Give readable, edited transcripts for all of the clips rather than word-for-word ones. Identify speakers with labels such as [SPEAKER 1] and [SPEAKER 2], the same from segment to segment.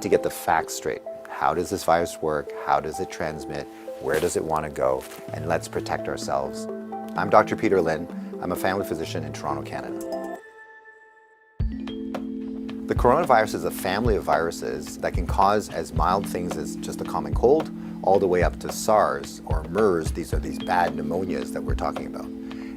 [SPEAKER 1] to get the facts straight. How does this virus work? How does it transmit? Where does it want to go? And let's protect ourselves. I'm Dr. Peter Lin. I'm a family physician in Toronto, Canada. The coronavirus is a family of viruses that can cause as mild things as just a common cold, all the way up to SARS or MERS. These are these bad pneumonias that we're talking about.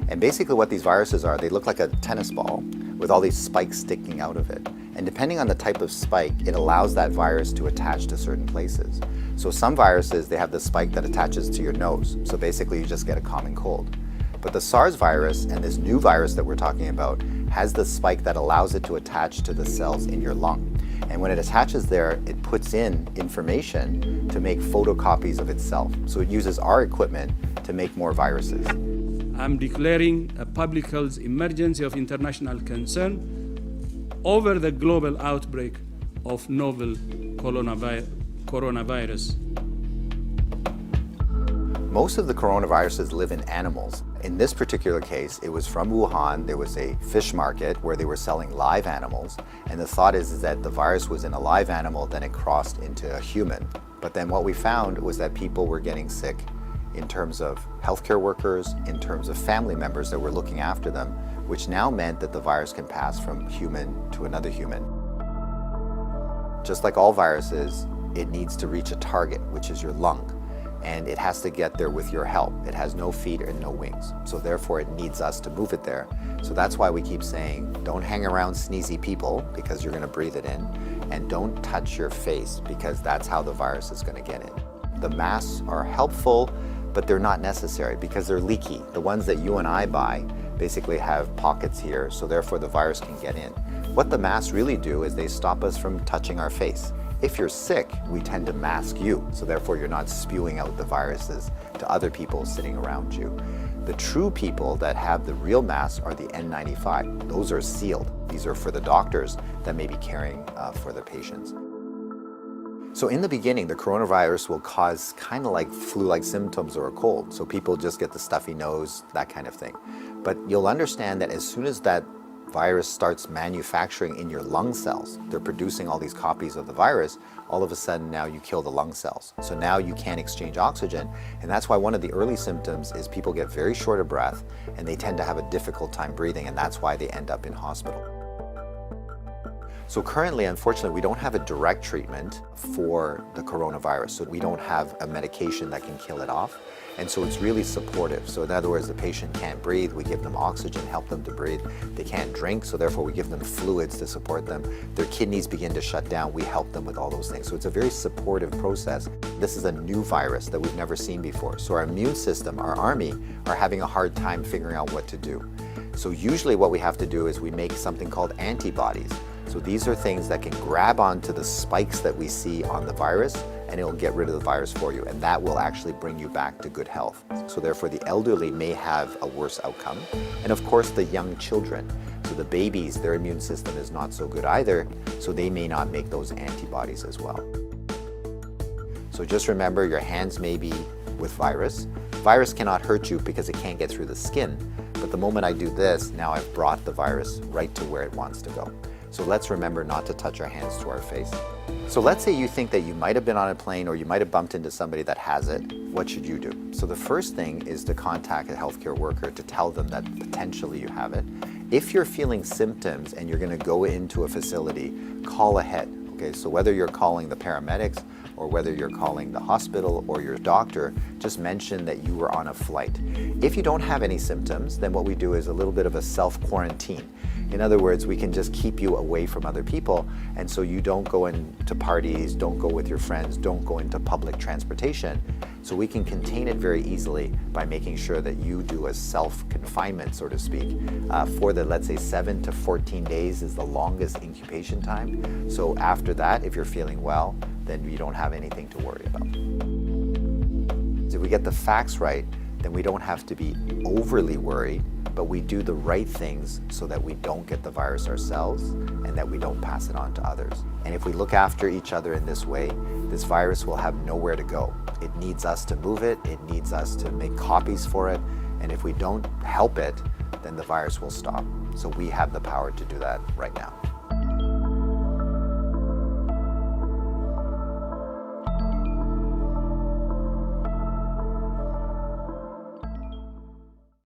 [SPEAKER 1] And basically what these viruses are, they look like a tennis ball with all these spikes sticking out of it. And depending on the type of spike, it allows that virus to attach to certain places. So some viruses, they have the spike that attaches to your nose. So basically you just get a common cold. But the SARS virus and this new virus that we're talking about has the spike that allows it to attach to the cells in your lung. And when it attaches there, it puts in information to make photocopies of itself. So it uses our equipment to make more viruses.
[SPEAKER 2] I'm declaring a public health emergency of international concern over the global outbreak of novel coronavirus.
[SPEAKER 1] Most of the coronaviruses live in animals. In this particular case, it was from Wuhan. There was a fish market where they were selling live animals. And the thought is that the virus was in a live animal, then it crossed into a human. But then what we found was that people were getting sick in terms of healthcare workers, in terms of family members that were looking after them, which now meant that the virus can pass from human to another human. Just like all viruses, it needs to reach a target, which is your lung. And it has to get there with your help. It has no feet and no wings. So therefore it needs us to move it there. So that's why we keep saying, don't hang around sneezy people because you're gonna breathe it in. And don't touch your face because that's how the virus is gonna get in. The masks are helpful, but they're not necessary because they're leaky. The ones that you and I buy basically have pockets here, so therefore the virus can get in. What the masks really do is they stop us from touching our face. If you're sick, we tend to mask you, so therefore you're not spewing out the viruses to other people sitting around you. The true people that have the real masks are the N95. Those are sealed. These are for the doctors that may be caring for the patients. So in the beginning, the coronavirus will cause kind of like flu-like symptoms or a cold. So people just get the stuffy nose, that kind of thing. But you'll understand that as soon as that virus starts manufacturing in your lung cells, they're producing all these copies of the virus, all of a sudden now you kill the lung cells. So now you can't exchange oxygen. And that's why one of the early symptoms is people get very short of breath and they tend to have a difficult time breathing, and that's why they end up in hospital. So currently, unfortunately, we don't have a direct treatment for the coronavirus. So we don't have a medication that can kill it off. And so it's really supportive. So in other words, the patient can't breathe, we give them oxygen, help them to breathe. They can't drink, so therefore we give them fluids to support them. Their kidneys begin to shut down, we help them with all those things. So it's a very supportive process. This is a new virus that we've never seen before. So our immune system, our army, are having a hard time figuring out what to do. So usually what we have to do is we make something called antibodies. So these are things that can grab onto the spikes that we see on the virus, and it'll get rid of the virus for you, and that will actually bring you back to good health. So therefore the elderly may have a worse outcome, and of course the young children. So the babies, their immune system is not so good either, so they may not make those antibodies as well. So just remember, your hands may be with virus. Virus cannot hurt you because it can't get through the skin, but the moment I do this, now I've brought the virus right to where it wants to go. So let's remember not to touch our hands to our face. So let's say you think that you might have been on a plane or you might have bumped into somebody that has it. What should you do? So the first thing is to contact a healthcare worker to tell them that potentially you have it. If you're feeling symptoms and you're going to go into a facility, call ahead. Okay, so whether you're calling the paramedics or whether you're calling the hospital or your doctor, just mention that you were on a flight. If you don't have any symptoms, then what we do is a little bit of a self-quarantine. In other words, we can just keep you away from other people, and so you don't go into parties, don't go with your friends, don't go into public transportation. So we can contain it very easily by making sure that you do a self-confinement, so to speak, for the, let's say, 7 to 14 days is the longest incubation time. So after that, if you're feeling well, then you don't have anything to worry about. If we get the facts right, then we don't have to be overly worried, but we do the right things so that we don't get the virus ourselves and that we don't pass it on to others. And if we look after each other in this way, this virus will have nowhere to go. It needs us to move it, it needs us to make copies for it, and if we don't help it, then the virus will stop. So we have the power to do that right now.